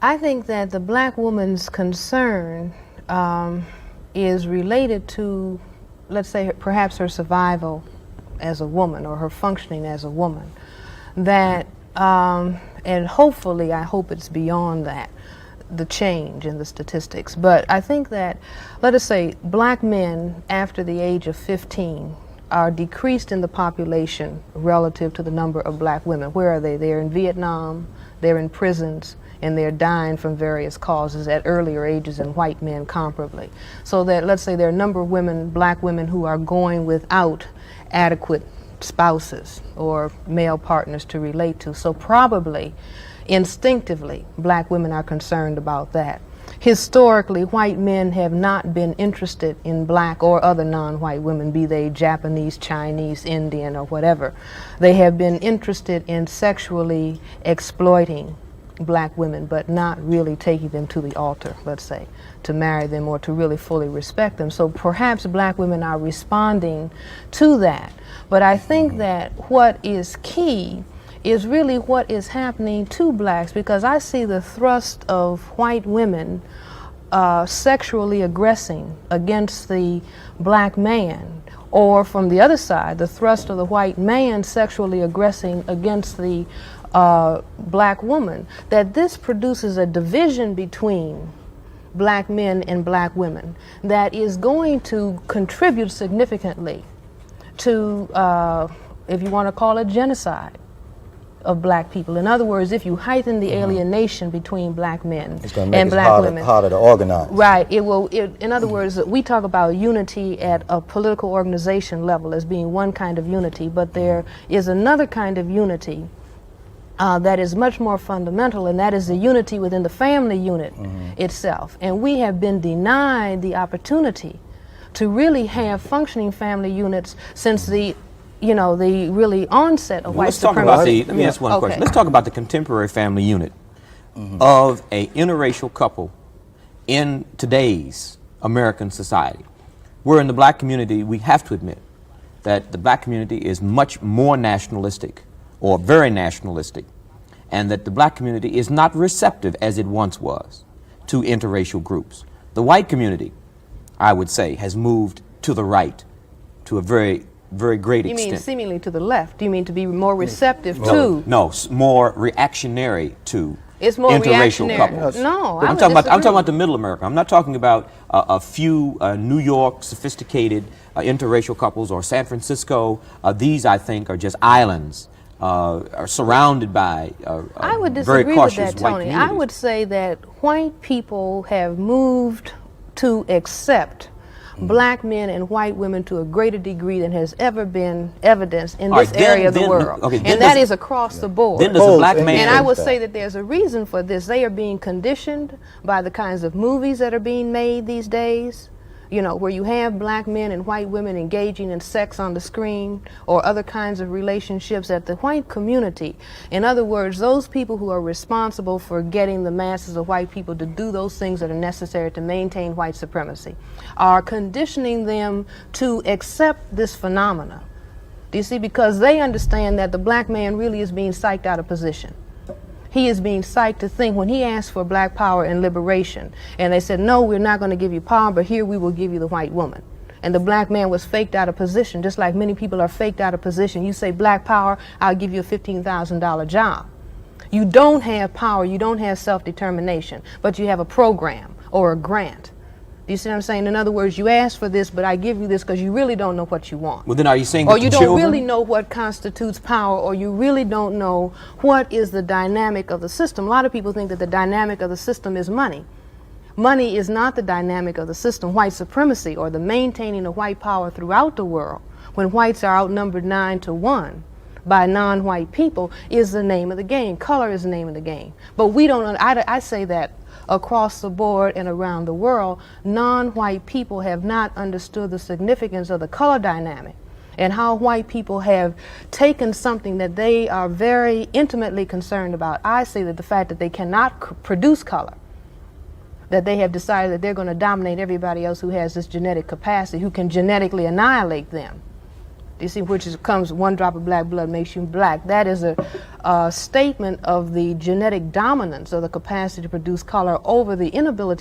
I think that the black woman's concern is related to, let's say, perhaps her survival as a woman or her functioning as a woman. That, and hopefully, I hope it's beyond that, the change in the statistics. But I think that, let us say, black men after the age of 15 are decreased in the population relative to the number of black women. Where are they? They're in Vietnam, they're in prisons, and they're dying from various causes at earlier ages than white men comparably. So that, let's say, there are a number of women, black women, who are going without adequate spouses or male partners to relate to. So probably, instinctively, black women are concerned about that. Historically, white men have not been interested in black or other non-white women, be they Japanese, Chinese, Indian, or whatever. They have been interested in sexually exploiting black women, but not really taking them to the altar, let's say, to marry them or to really fully respect them. So perhaps black women are responding to that. But I think that what is key is really what is happening to blacks, because I see the thrust of white women sexually aggressing against the black man, or from the other side, the thrust of the white man sexually aggressing against the black woman, that this produces a division between black men and black women that is going to contribute significantly to, if you want to call it, genocide of black people. In other words, if you heighten the alienation between black men and black women, harder to organize. Right. It will. In other words, we talk about unity at a political organization level as being one kind of unity, but there is another kind of unity that is much more fundamental, and that is the unity within the family unit itself. And we have been denied the opportunity to really have functioning family units since the the really onset of white supremacy. Let me ask one question. Let's talk about the contemporary family unit of a interracial couple in today's American society. Where in the black community, we have to admit that the black community is much more nationalistic, or very nationalistic, and that the black community is not receptive as it once was to interracial groups. The white community, I would say, has moved to the right to a very great extent. You mean seemingly to the left? Do you mean to be more receptive to? No, more reactionary to it's more interracial reactionary. couples. No, I'm talking about the middle America. I'm not talking about a few New York sophisticated interracial couples or San Francisco. These, I think, are just islands. Are surrounded by I would very disagree cautious with that, white Tony. communities. I would say that white people have moved to accept black men and white women to a greater degree than has ever been evidenced in this area of the world. And that is across the board. Then does a black man... And I would say that there's a reason for this. They are being conditioned by the kinds of movies that are being made these days, where you have black men and white women engaging in sex on the screen or other kinds of relationships at the white community. In other words, those people who are responsible for getting the masses of white people to do those things that are necessary to maintain white supremacy are conditioning them to accept this phenomena. Do you see? Because they understand that the black man really is being psyched out of position. He is being psyched to think when he asked for black power and liberation, and they said, no, we're not going to give you power, but here we will give you the white woman. And the black man was faked out of position, just like many people are faked out of position. You say black power, I'll give you a $15,000 job. You don't have power, you don't have self-determination, but you have a program or a grant. Do you see what I'm saying? In other words, you ask for this, but I give you this because you really don't know what you want. Well, then are you saying or that you the don't children... really know what constitutes power, or you really don't know what is the dynamic of the system. A lot of people think that the dynamic of the system is money. Money is not the dynamic of the system. White supremacy, or the maintaining of white power throughout the world, when whites are outnumbered 9-1 by non-white people, is the name of the game. Color is the name of the game. But we don't, I say that across the board and around the world, non-white people have not understood the significance of the color dynamic and how white people have taken something that they are very intimately concerned about. I say that the fact that they cannot produce color, that they have decided that they're going to dominate everybody else who has this genetic capacity, who can genetically annihilate them. You see, comes one drop of black blood makes you black. That is a statement of the genetic dominance of the capacity to produce color over the inability